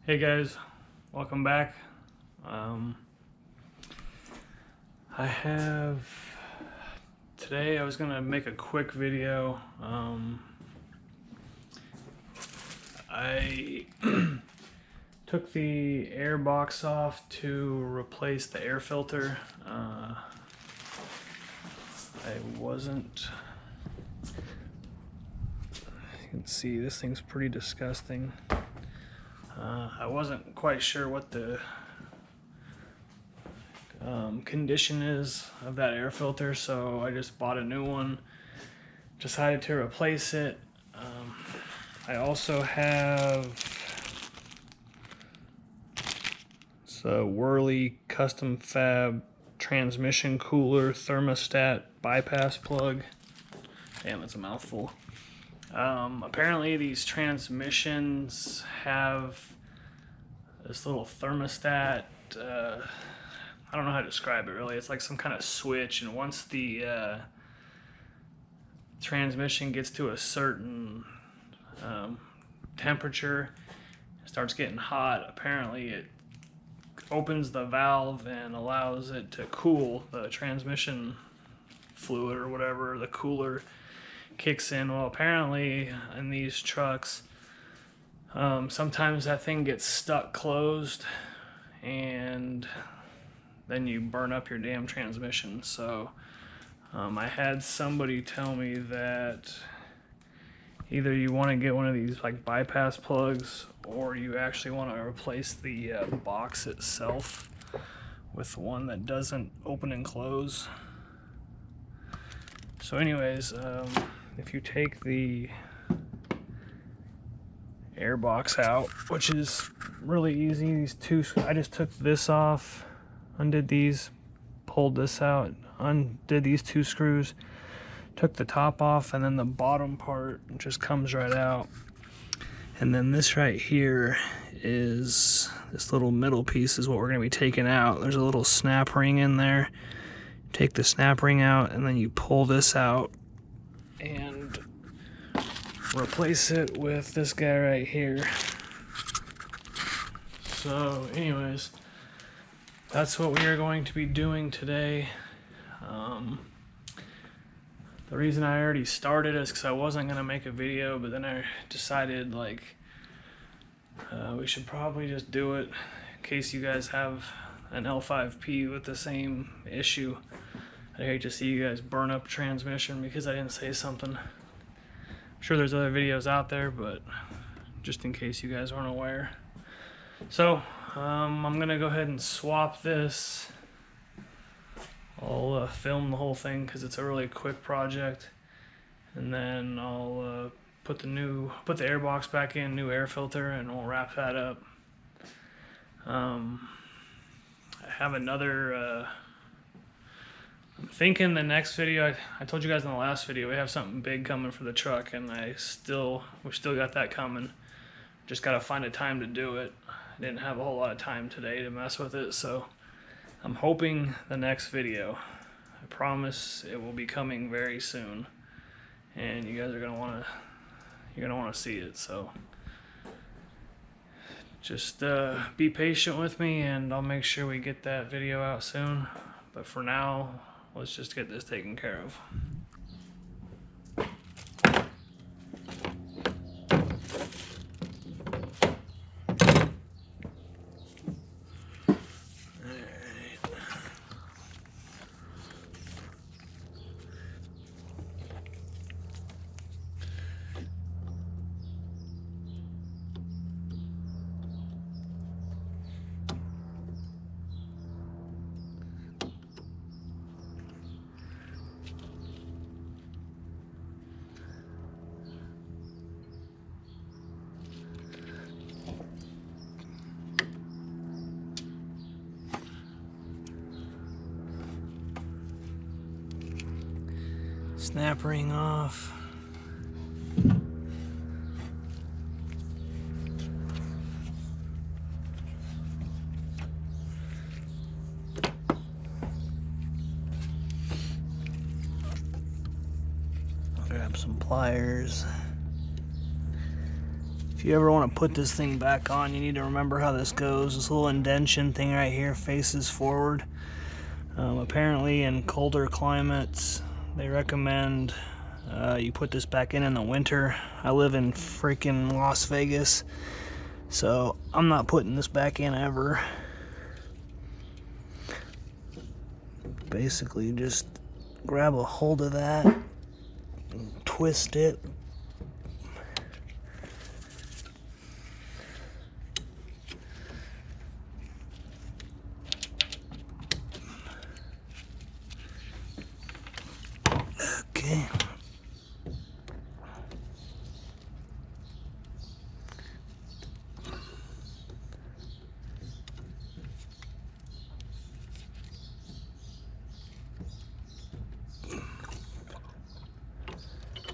Hey guys, welcome back. Today I was gonna make a quick video. I took the air box off to replace the air filter. You can see this thing's pretty disgusting. I wasn't quite sure what the condition is of that air filter, so I just bought a new one. Decided to replace it. I also have a Whirly custom Fab transmission cooler thermostat bypass plug. Damn, it's a mouthful. Apparently these transmissions have this little thermostat. I don't know how to describe it really. It's like some kind of switch, and once the transmission gets to a certain temperature, it starts getting hot. Apparently it opens the valve and allows it to cool. The transmission fluid or whatever, the cooler kicks in. Well, apparently in these trucks, sometimes that thing gets stuck closed and then you burn up your damn transmission. So I had somebody tell me that either you want to get one of these like bypass plugs, or you actually want to replace the box itself with one that doesn't open and close. So anyways, if you take the air box out, which is really easy, I just took this off, undid these, pulled this out, undid these two screws, took the top off, and then the bottom part just comes right out. And then this right here is, this little middle piece is what we're going to be taking out. There's a little snap ring in there. Take the snap ring out, and then you pull this out and replace it with this guy right here. So anyways, that's what we are going to be doing today. The reason I already started is because I wasn't going to make a video, but then I decided like we should probably just do it in case you guys have an L5P with the same issue. I hate to see you guys burn up transmission because I didn't say something. I'm sure there's other videos out there, but just in case you guys aren't aware. So I'm gonna go ahead and swap this. I'll film the whole thing because it's a really quick project, and then I'll put the air box back in, new air filter, and we'll wrap that up. I have another. I'm thinking the next video. I told you guys in the last video we have something big coming for the truck, and we still got that coming. Just gotta find a time to do it. I didn't have a whole lot of time today to mess with it, so I'm hoping the next video. I promise it will be coming very soon, and you guys are gonna wanna see it. So just be patient with me, and I'll make sure we get that video out soon. But for now, let's just get this taken care of. Snap ring off. I'll grab some pliers. If you ever want to put this thing back on, you need to remember how this goes. This little indention thing right here faces forward. Apparently in colder climates, they recommend you put this back in the winter. I live in freaking Las Vegas, so I'm not putting this back in ever. Basically, just grab a hold of that and twist it. Okay.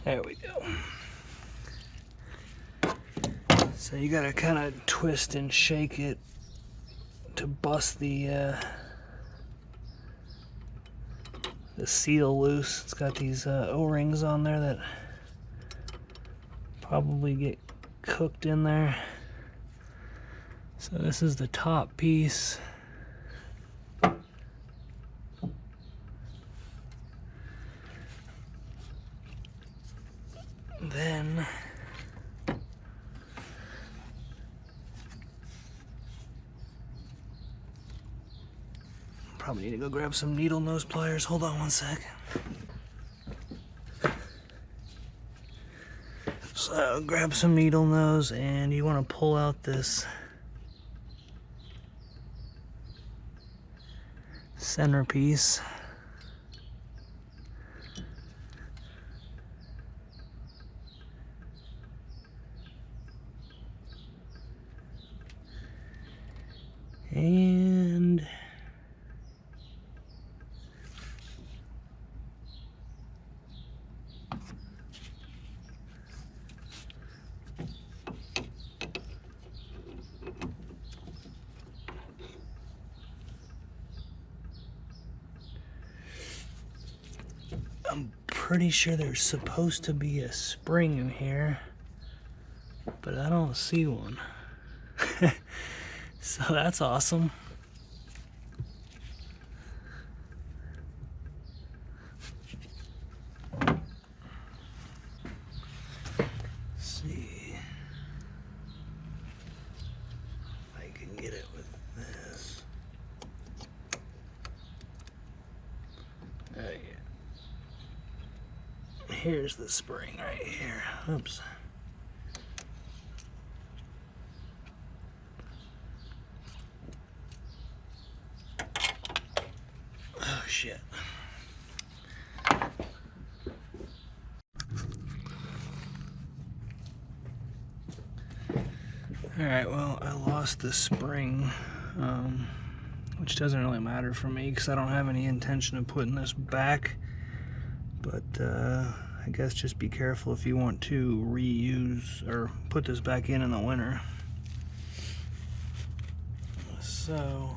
There we go. So you gotta kind of twist and shake it to bust the seal loose. It's got these O-rings on there that probably get cooked in there. So this is the top piece. Then probably need to go grab some needle nose pliers. Hold on one sec. So grab some needle nose, and you want to pull out this centerpiece. And I'm pretty sure there's supposed to be a spring in here, but I don't see one. So that's awesome. Let's see if I can get it with this. Oh yeah. Here's the spring right here. Oops. Oh shit. Alright, well, I lost the spring, which doesn't really matter for me because I don't have any intention of putting this back. But I guess just be careful if you want to reuse or put this back in the winter. So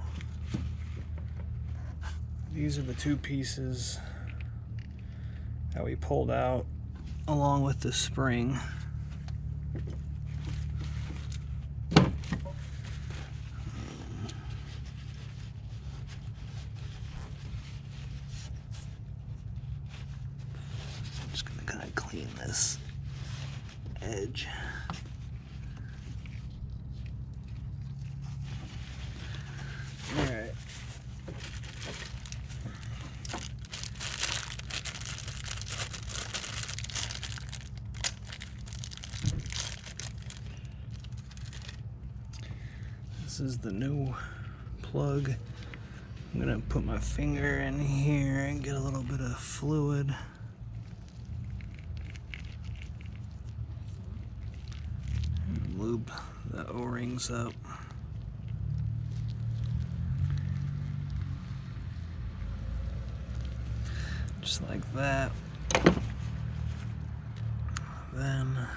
these are the two pieces that we pulled out along with the spring. I'm just gonna kind of clean this edge. Alright. This is the new plug. I'm gonna put my finger in here and get a little bit of fluid. And lube the O-rings up. Just like that. Then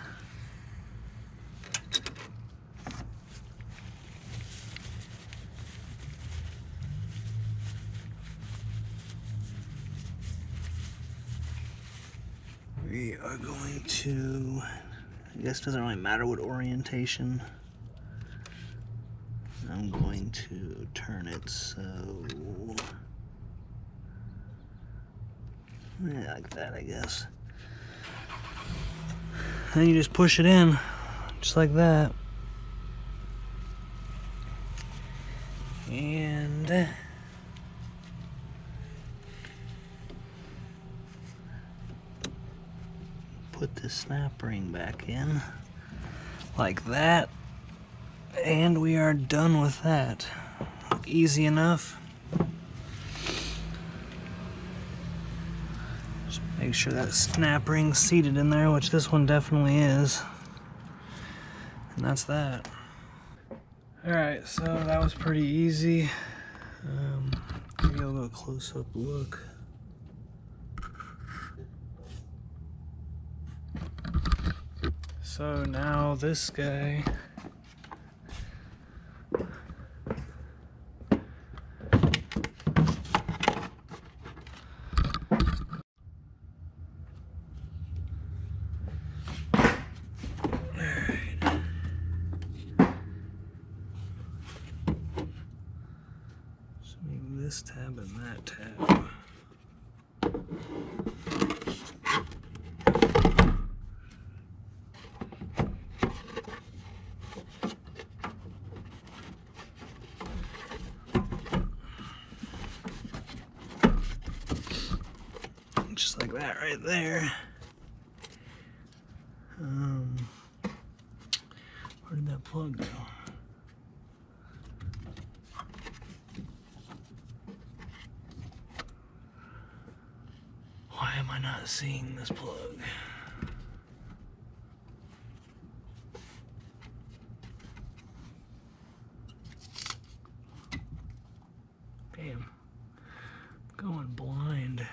we are going to I guess it doesn't really matter what orientation. I'm going to turn it so, yeah, like that, I guess. Then you just push it in, just like that. And put the snap ring back in, like that. And we are done with that. Easy enough. Just make sure that snap ring's seated in there, which this one definitely is. And that's that. Alright, so that was pretty easy. Maybe I'll go a close-up look. So now this guy, this tab and that tab. Just like that right there. Where did that plug go? Why am I not seeing this plug? Damn, I'm going blind.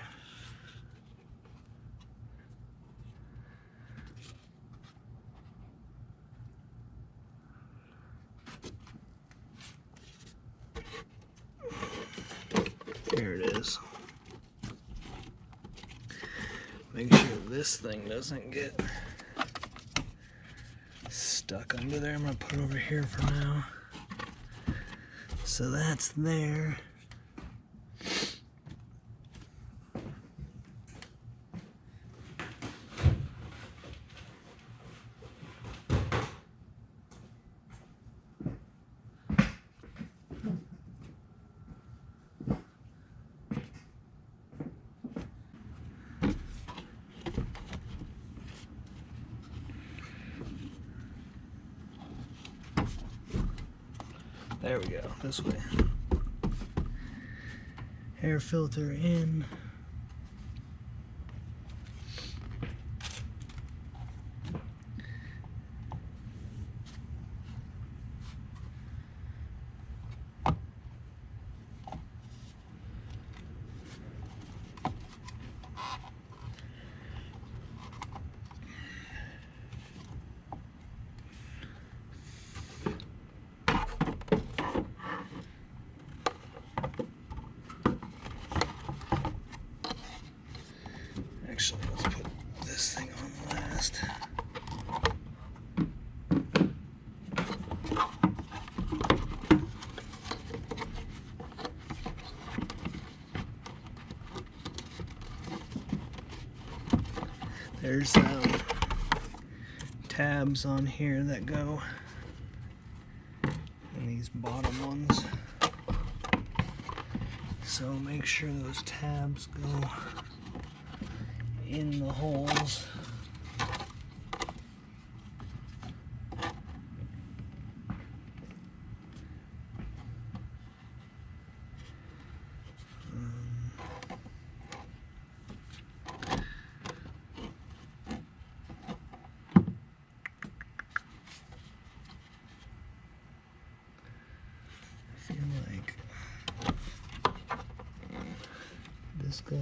Here it is. Make sure this thing doesn't get stuck under there. I'm gonna put it over here for now. So that's there. There we go, this way. Air filter in. Actually, let's put this thing on last. There's tabs on here that go in these bottom ones. So make sure those tabs go in the holes. I feel like this goes.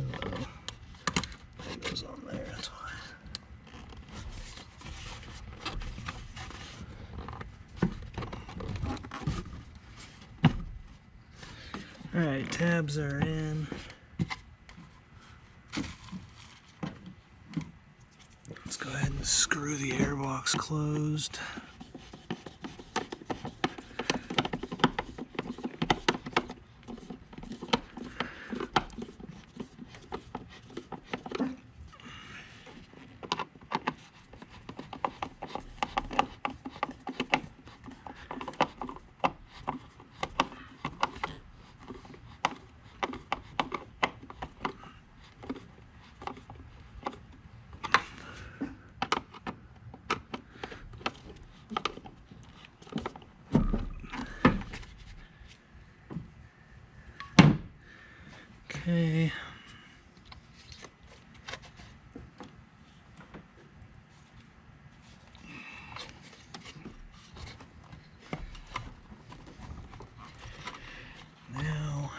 It goes on there, that's why. Alright, tabs are in. Let's go ahead and screw the airbox looks closed. Okay. Now,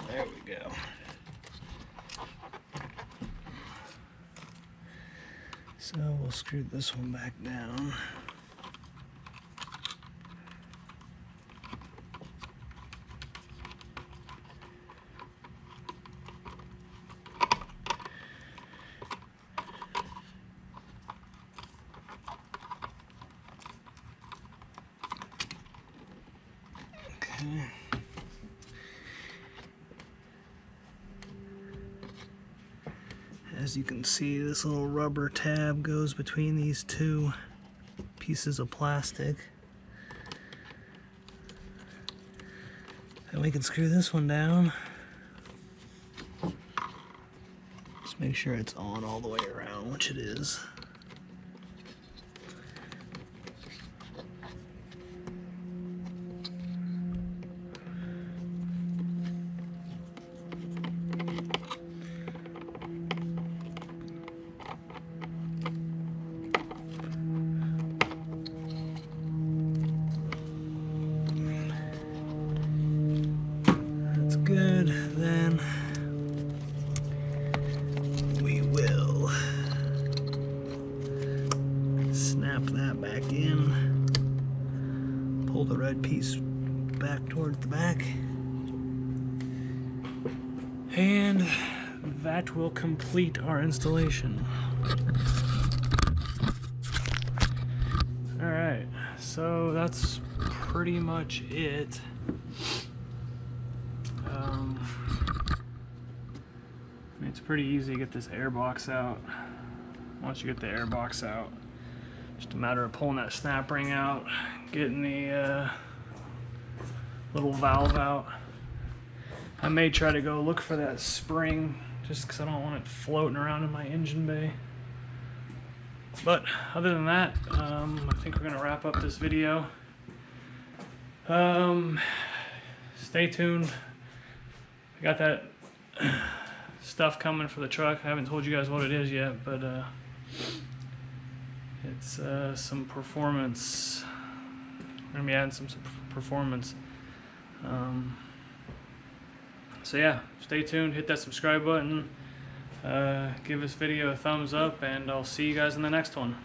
there we go. So we'll screw this one back down. Okay. As you can see, this little rubber tab goes between these two pieces of plastic. And we can screw this one down. Just make sure it's on all the way around, which it is. Good, then we will snap that back in, pull the red piece back towards the back, and that will complete our installation. Alright, so that's pretty much it. It's pretty easy to get this air box out. Once you get the air box out, just a matter of pulling that snap ring out, getting the little valve out. I may try to go look for that spring just because I don't want it floating around in my engine bay. But other than that, I think we're gonna wrap up this video. Stay tuned. I got that stuff coming for the truck. I haven't told you guys what it is yet, but it's some performance. We're gonna be adding some performance. So yeah, stay tuned, hit that subscribe button, give this video a thumbs up, and I'll see you guys in the next one.